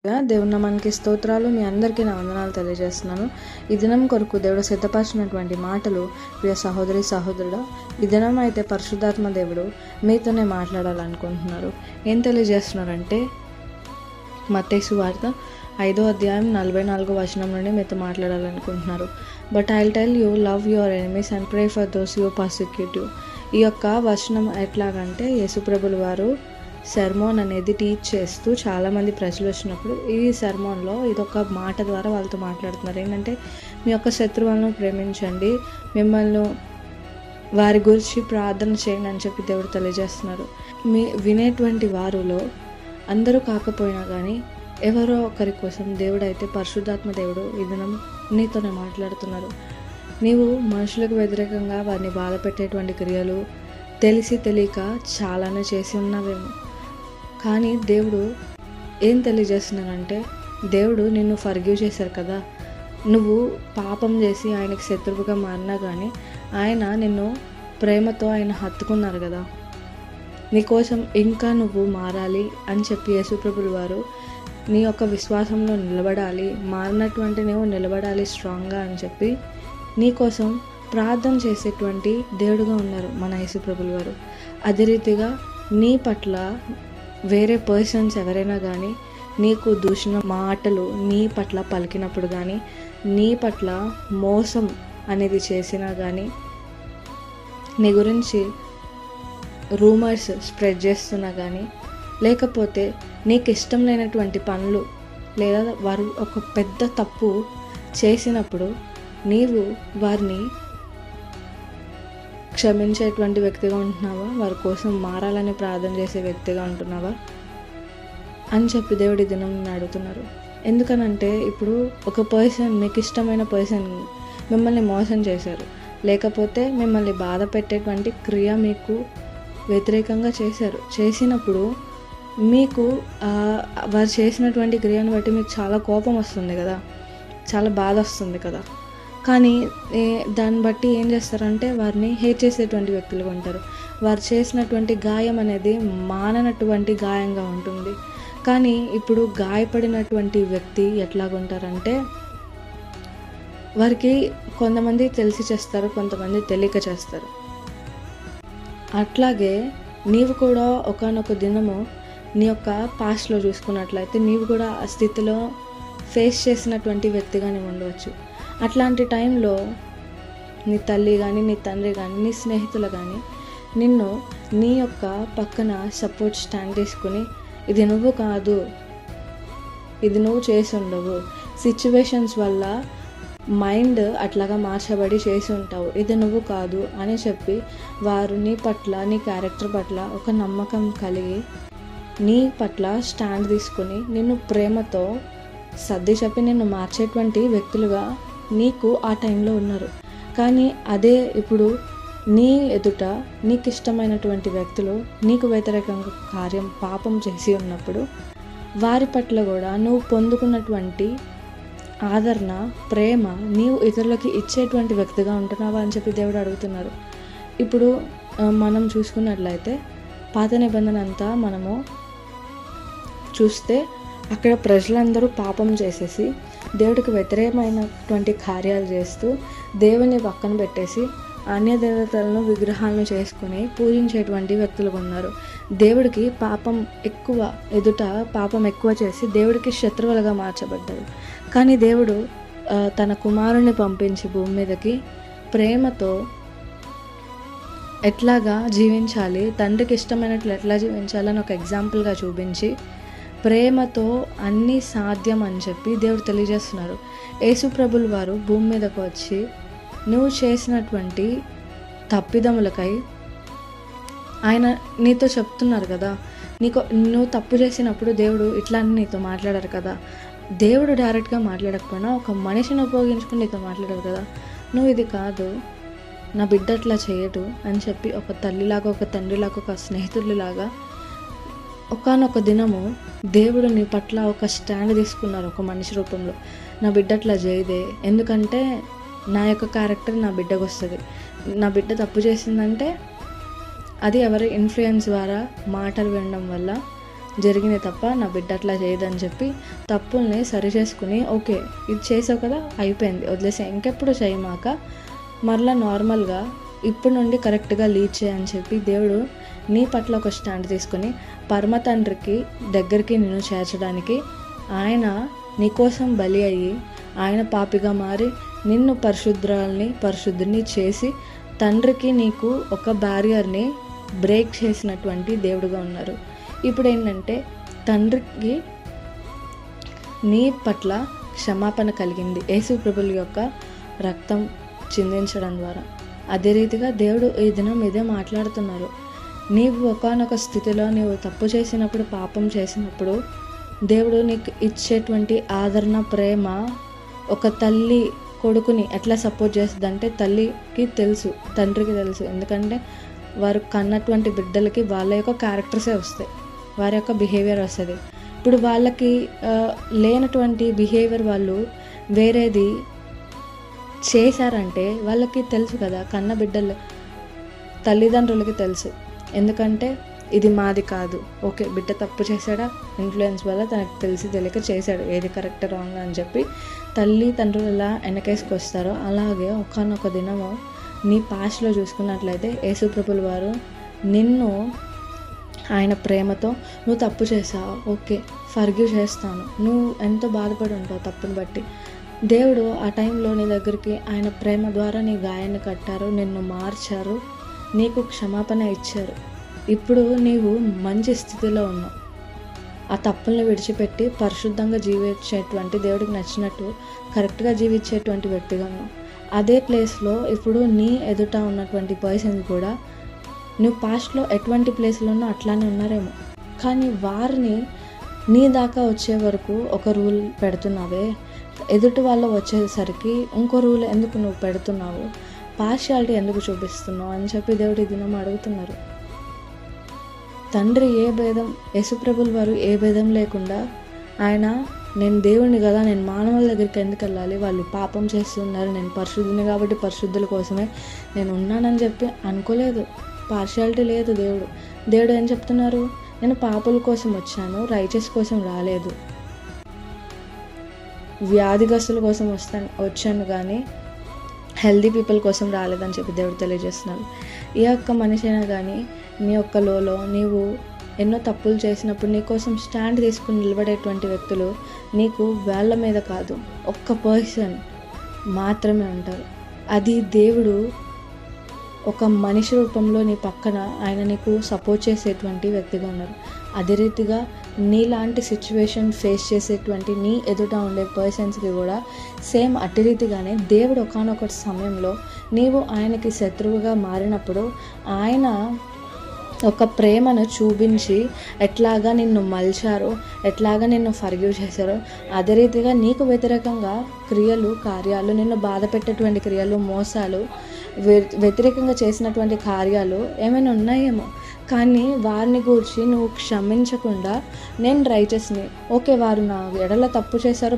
దేవుని నామానికి స్తోత్రాలు. మీ అందరికీ నా వందనాలు తెలియజేస్తున్నాను. ఈ దినం కొరకు దేవుడు సిద్ధపరిచినటువంటి మాటలు, ప్రియ సహోదరి సహోదరుడా, ఈ దినం అయితే పరిశుద్ధాత్మ దేవుడు మీతోనే మాట్లాడాలనుకుంటున్నారు. ఏం తెలియజేస్తున్నారంటే, మత్తయి సువార్త 5వ అధ్యాయం 44వ వచనం నుండి మీతో మాట్లాడాలనుకుంటున్నారు. But I will tell you, love your enemies and pray for those you persecute you. ఈ యొక్క వచనం ఎట్లాగంటే, యేసుప్రభుల వారు సెర్మోన్ అనేది టీచ్ చేస్తూ చాలామంది ప్రజలు వచ్చినప్పుడు ఈ సెర్మోన్లో ఇదొక మాట ద్వారా వాళ్ళతో మాట్లాడుతున్నారు. ఏంటంటే, మీ యొక్క శత్రువులను ప్రేమించండి, మిమ్మల్ని వారి గురించి ప్రార్థన చేయండి అని చెప్పి దేవుడు తెలియజేస్తున్నారు. వినేటువంటి వారిలో అందరూ కాకపోయినా కానీ ఎవరో ఒకరి కోసం దేవుడు అయితే పరిశుద్ధాత్మ దేవుడు ఈ దినం నీతోనే మాట్లాడుతున్నారు. నీవు మనుషులకు వ్యతిరేకంగా వారిని బాధ పెట్టేటువంటి క్రియలు తెలిసి తెలియక చాలానే చేసి ఉన్నావేమో. కానీ దేవుడు ఏం తెలియజేస్తున్నానంటే, దేవుడు నిన్ను ఫర్గివ్ చేశారు కదా. నువ్వు పాపం చేసి ఆయనకి శత్రువుగా మారినా కానీ ఆయన నిన్ను ప్రేమతో ఆయన హత్తుకున్నారు కదా. నీకోసం ఇంకా నువ్వు మారాలి అని చెప్పి యేసుప్రభులు వారు నీ యొక్క విశ్వాసంలో నిలబడాలి, మారినటువంటి నువ్వు నిలబడాలి స్ట్రాంగ్గా అని చెప్పి నీకోసం ప్రార్థన చేసేటువంటి దేవుడుగా ఉన్నారు మన యేసుప్రభులు వారు. అదే రీతిగా నీ పట్ల వేరే పర్సన్స్ ఎవరైనా కానీ నీకు దూషణ మాటలు నీ పట్ల పలికినప్పుడు కానీ, నీ పట్ల మోసం అనేది చేసినా కానీ, నీ గురించి రూమర్స్ స్ప్రెడ్ చేస్తున్నా కానీ, లేకపోతే నీకు ఇష్టం లేనటువంటి పనులు లేదా వారు ఒక పెద్ద తప్పు చేసినప్పుడు నీవు వారిని క్షమించేటువంటి వ్యక్తిగా ఉంటున్నావా, వారి కోసం మారాలని ప్రార్థన చేసే వ్యక్తిగా ఉంటున్నావా అని చెప్పి దేవుడి దినం అడుగుతున్నారు. ఎందుకనంటే, ఇప్పుడు ఒక పర్సన్, మీకు ఇష్టమైన పర్సన్ మిమ్మల్ని మోసం చేశారు, లేకపోతే మిమ్మల్ని బాధ పెట్టేటువంటి క్రియ మీకు వ్యతిరేకంగా చేసినప్పుడు మీకు వారు చేసినటువంటి క్రియను బట్టి మీకు చాలా కోపం వస్తుంది కదా, చాలా బాధ వస్తుంది కదా. కానీ దాన్ని బట్టి ఏం చేస్తారంటే వారిని హేట్ చేసేటువంటి వ్యక్తులుగా ఉంటారు. వారు చేసినటువంటి గాయం అనేది మాననటువంటి గాయంగా ఉంటుంది. కానీ ఇప్పుడు గాయపడినటువంటి వ్యక్తి ఎట్లాగుంటారంటే, వారికి కొంతమంది తెలిసి చేస్తారు, కొంతమంది తెలియక చేస్తారు. అట్లాగే నీవు కూడా ఒకానొక దినము నీ యొక్క పాస్ట్లో చూసుకున్నట్లయితే నీవు కూడా ఆ స్థితిలో ఫేస్ చేసినటువంటి వ్యక్తిగా నీవు ఉండవచ్చు. అట్లాంటి టైంలో నీ తల్లి కానీ, నీ తండ్రి కానీ, నీ స్నేహితులు కానీ నిన్ను నీ యొక్క పక్కన సపోర్ట్ స్టాండ్ తీసుకుని, ఇది నువ్వు కాదు, ఇది నువ్వు చేసి ఉండవు, సిచ్యువేషన్స్ వల్ల మైండ్ అట్లాగా మార్చబడి చేసి ఉంటావు, ఇది నువ్వు కాదు అని చెప్పి వారు నీ పట్ల, నీ క్యారెక్టర్ పట్ల ఒక నమ్మకం కలిగి నీ పట్ల స్టాండ్ తీసుకుని నిన్ను ప్రేమతో సర్ది చెప్పి నిన్ను మార్చేటువంటి వ్యక్తులుగా నీకు ఆ టైంలో ఉన్నారు. కానీ అదే ఇప్పుడు నీ ఎదుట నీకు ఇష్టమైనటువంటి వ్యక్తులు నీకు వ్యతిరేకంగా పాపం చేసి ఉన్నప్పుడు వారి పట్ల కూడా నువ్వు పొందుకున్నటువంటి ఆదరణ, ప్రేమ నీవు ఇతరులకి ఇచ్చేటువంటి వ్యక్తిగా ఉంటున్నావా అని చెప్పి దేవుడు అడుగుతున్నారు. ఇప్పుడు మనం చూసుకున్నట్లయితే పాత నిబంధన అంతా మనము చూస్తే అక్కడ ప్రజలందరూ పాపం చేసేసి దేవుడికి వ్యతిరేకమైనటువంటి కార్యాలు చేస్తూ దేవుని పక్కన పెట్టేసి అన్య దేవతలను, విగ్రహాలను చేసుకుని పూజించేటువంటి వ్యక్తులు ఉన్నారు. దేవుడికి పాపం ఎక్కువ చేసి దేవుడికి శత్రువులుగా మార్చబడ్డారు. కానీ దేవుడు తన కుమారుని పంపించి భూమి మీదకి ప్రేమతో ఎట్లాగా జీవించాలి, తండ్రికి ఇష్టమైనట్లు ఎట్లా జీవించాలని ఒక ఎగ్జాంపుల్గా చూపించి ప్రేమతో అన్నీ సాధ్యం అని చెప్పి దేవుడు తెలియజేస్తున్నారు. యేసుప్రభులు వారు భూమి మీదకు వచ్చి నువ్వు చేసినటువంటి తప్పిదములకై ఆయన నీతో చెప్తున్నారు కదా. నువ్వు తప్పు చేసినప్పుడు దేవుడు ఇట్లా నీతో మాట్లాడారు కదా. దేవుడు డైరెక్ట్గా మాట్లాడకపోయినా ఒక మనిషిని ఉపయోగించుకుని నీతో మాట్లాడారు కదా. నువ్వు ఇది కాదు, నా బిడ్డ అట్లా చేయడు అని చెప్పి ఒక తల్లిలాగా, ఒక తండ్రిలాగా, ఒక స్నేహితుడిలాగా ఒకానొక దినము దేవుడు నీ పట్ల ఒక స్టాండ్ తీసుకున్నారు ఒక మనిషి రూపంలో. నా బిడ్డ అట్లా చేయదే, ఎందుకంటే నా యొక్క క్యారెక్టర్ నా బిడ్డకు వస్తుంది. నా బిడ్డ తప్పు చేసిందంటే అది ఎవరి ఇన్ఫ్లుయెన్స్ ద్వారా, మాటలు వినడం వల్ల జరిగింది తప్ప నా బిడ్డ అట్లా చేయదని చెప్పి తప్పుల్ని సరి చేసుకుని, ఓకే ఇది చేసావు కదా అయిపోయింది వదిలేసే, ఇంకెప్పుడు చేయమాక, మరలా నార్మల్గా ఇప్పుడు నుండి కరెక్ట్గా లీడ్ చేయని చెప్పి దేవుడు నీ పట్ల ఒక స్టాండ్ తీసుకొని పరమ తండ్రికి దగ్గరికి నిన్ను చేర్చడానికి ఆయన నీకోసం బలి అయ్యి ఆయన పాపిగా మారి నిన్ను పరిశుద్ధుని చేసి తండ్రికి నీకు ఒక బ్యారియర్ని బ్రేక్ చేసినటువంటి దేవుడుగా ఉన్నారు. ఇప్పుడు ఏంటంటే తండ్రికి నీ పట్ల క్షమాపణ కలిగింది యేసు ప్రభుల యొక్క రక్తం చిందించడం ద్వారా. అదే రీతిగా దేవుడు ఈ దినం ఇదే మాట్లాడుతున్నారు. నీవు ఒకానొక స్థితిలో నీవు తప్పు చేసినప్పుడు, పాపం చేసినప్పుడు దేవుడు నీకు ఇచ్చేటువంటి ఆదరణ, ప్రేమ ఒక తల్లి కొడుకుని ఎట్లా సపోర్ట్ చేస్తుంది అంటే తల్లికి తెలుసు, తండ్రికి తెలుసు. ఎందుకంటే వారు కన్నటువంటి బిడ్డలకి వాళ్ళ యొక్క క్యారెక్టర్సే వస్తాయి, వారి యొక్క బిహేవియర్ వస్తుంది. ఇప్పుడు వాళ్ళకి లేనటువంటి బిహేవియర్ వాళ్ళు వేరేది చేశారంటే వాళ్ళకి తెలుసు కదా, కన్న బిడ్డలు తల్లిదండ్రులకి తెలుసు. ఎందుకంటే ఇది మాది కాదు, ఓకే బిడ్డ తప్పు చేశాడా, ఇన్ఫ్లుయెన్స్ వల్ల తనకు తెలిసి తెలియక చేశాడు, ఏది కరెక్ట్ రాంగ్ అని చెప్పి తల్లిదండ్రులు ఎలా వెనకేసుకొస్తారో అలాగే ఒకానొక దినము నీ పాస్ట్లో చూసుకున్నట్లయితే యేసు ప్రభుల వారు నిన్ను ఆయన ప్రేమతో నువ్వు తప్పు చేసావు, ఓకే ఫర్గివ్ చేస్తాను, నువ్వు ఎంతో బాధపడి ఉంటావు తప్పుని బట్టి, దేవుడు ఆ టైంలో నీ దగ్గరికి ఆయన ప్రేమ ద్వారా నీ గాయాన్ని కట్టారు, నిన్ను మార్చారు, నీకు క్షమాపణ ఇచ్చారు. ఇప్పుడు నీవు మంచి స్థితిలో ఉన్నావు. ఆ తప్పుల్ని విడిచిపెట్టి పరిశుద్ధంగా జీవించేటువంటి, దేవుడికి నచ్చినట్టు కరెక్ట్గా జీవించేటువంటి వ్యక్తిగా ఉన్నావు. అదే ప్లేస్లో ఇప్పుడు నీ ఎదుట ఉన్నటువంటి పర్సన్స్ కూడా నువ్వు పాస్ట్లో ఎటువంటి ప్లేస్లో ఉన్నా అట్లానే ఉన్నారేమో, కానీ వారిని నీ దాకా వచ్చే వరకు ఒక రూల్ పెడుతున్నావే, ఎదుటి వాళ్ళు వచ్చేసరికి ఇంకో రూల్ ఎందుకు నువ్వు పెడుతున్నావు, పార్షియాలిటీ ఎందుకు చూపిస్తున్నావు అని చెప్పి దేవుడి దినం అడుగుతున్నారు. తండ్రి ఏ భేదం, యేసుప్రభుల వారు ఏ భేదం లేకుండా ఆయన నేను దేవుడిని కదా, నేను మానవుల దగ్గరికి ఎందుకు వెళ్ళాలి, వాళ్ళు పాపం చేస్తున్నారు, నేను పరిశుద్ధిని కాబట్టి పరిశుద్ధుల కోసమే నేను ఉన్నానని చెప్పి అనుకోలేదు. పార్షియాలిటీ లేదు. దేవుడు ఏం చెప్తున్నారు, నేను పాపుల కోసం వచ్చాను, రైచస్ కోసం రాలేదు, వ్యాధిగ్రస్తుల కోసం వచ్చాను కానీ హెల్దీ పీపుల్ కోసం రాలేదని చెప్పి దేవుడు తెలియజేస్తున్నాడు. ఏ ఒక్క మనిషి అయినా కానీ నీ యొక్క లోలో నీవు ఎన్నో తప్పులు చేసినప్పుడు నీ కోసం స్టాండ్ తీసుకుని నిలబడేటువంటి వ్యక్తులు నీకు వేళ్ళ మీద కాదు, ఒక్క పర్సన్ మాత్రమే ఉంటారు. అది దేవుడు ఒక మనిషి రూపంలో నీ పక్కన ఆయన నీకు సపోర్ట్ చేసేటువంటి వ్యక్తిగా ఉన్నారు. అదే రీతిగా నీలాంటి సిచ్యువేషన్ ఫేస్ చేసేటువంటి నీ ఎదుట ఉండే పర్సన్స్కి కూడా సేమ్ అట్టి రీతిగానే దేవుడు ఒకానొక సమయంలో నీవు ఆయనకి శత్రువుగా మారినప్పుడు ఆయన ఒక ప్రేమను చూపించి ఎట్లాగా నిన్ను మలిచారో, ఎట్లాగా నిన్ను ఫర్గివ్ చేశారో, అదే రీతిగా నీకు వ్యతిరేకంగా క్రియలు, కార్యాలు, నిన్ను బాధ పెట్టేటువంటి క్రియలు, మోసాలు, వ్యతిరేకంగా చేసినటువంటి కార్యాలు ఏమైనా ఉన్నాయేమో, కానీ వారిని గూర్చి నువ్వు క్షమించకుండా నేను రైచస్ని, ఓకే వారు నా ఎడల తప్పు చేశారు,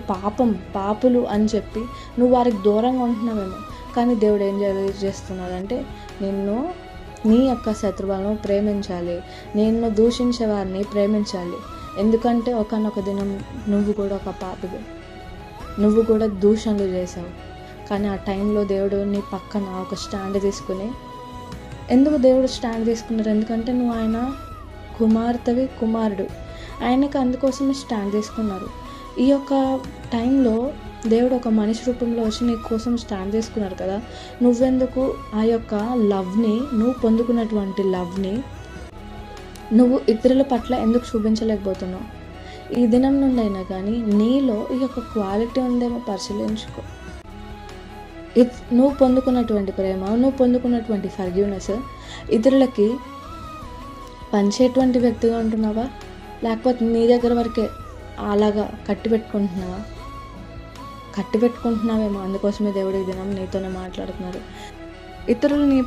పాపులు అని చెప్పి నువ్వు వారికి దూరంగా ఉంటున్నావేమో. కానీ దేవుడు ఏం చేస్తున్నాడంటే నిన్ను, నీ యొక్క శత్రువులను ప్రేమించాలి, నిన్ను దూషించే వారిని ప్రేమించాలి. ఎందుకంటే ఒకానొక దినం నువ్వు కూడా ఒక పాపివి, నువ్వు కూడా దూషణలు చేసావు. కానీ ఆ టైంలో దేవుడు నీ పక్కన ఒక స్టాండ్ తీసుకుని, ఎందుకు దేవుడు స్టాండ్ తీసుకున్నారు, ఎందుకంటే నువ్వు ఆయన కుమార్తెవి, కుమారుడు, ఆయనకి అందుకోసమే స్టాండ్ తీసుకున్నారు. ఈ యొక్క టైంలో దేవుడు ఒక మనిషి రూపంలో వచ్చి నీ కోసం స్టాండ్ తీసుకున్నారు కదా, నువ్వెందుకు ఆ యొక్క లవ్ని, నువ్వు పొందుకున్నటువంటి లవ్ని నువ్వు ఇతరుల పట్ల ఎందుకు చూపించలేకపోతున్నావు? ఈ దినం నుండి అయినా కానీ నీలో ఈ యొక్క క్వాలిటీ ఉందేమో పరిశీలించుకో. నువ్వు పొందుకున్నటువంటి ప్రేమ, నువ్వు పొందుకున్నటువంటి ఫర్గివ్నెస్ ఇతరులకి పంచేటువంటి వ్యక్తిగా ఉంటున్నావా, లేకపోతే నీ దగ్గర వరకే అలాగా కట్టిపెట్టుకుంటున్నావేమో. అందుకోసమే దేవుడి దినం నీతోనే మాట్లాడుతున్నారు. ఇతరులు నీ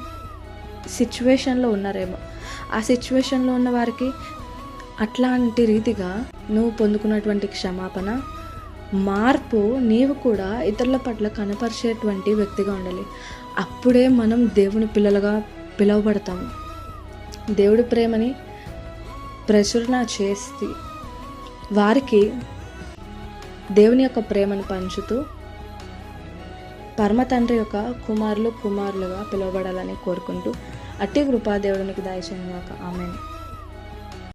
సిచ్యువేషన్లో ఉన్నారేమో, ఆ సిచ్యువేషన్లో ఉన్న వారికి అట్లాంటి రీతిగా నువ్వు పొందుకున్నటువంటి క్షమాపణ, మార్పు నీవు కూడా ఇతరుల పట్ల కనపరిచేటువంటి వ్యక్తిగా ఉండాలి. అప్పుడే మనం దేవుని పిల్లలుగా పిలువబడతాము. దేవుడి ప్రేమని ప్రచురణ చేసి వారికి దేవుని యొక్క ప్రేమను పంచుతూ పరమ తండ్రి యొక్క కుమారులుగా పిలువబడాలని కోరుకుంటూ అట్టి కృపా దేవునికి దయచేయనుగాక. ఆమేన్.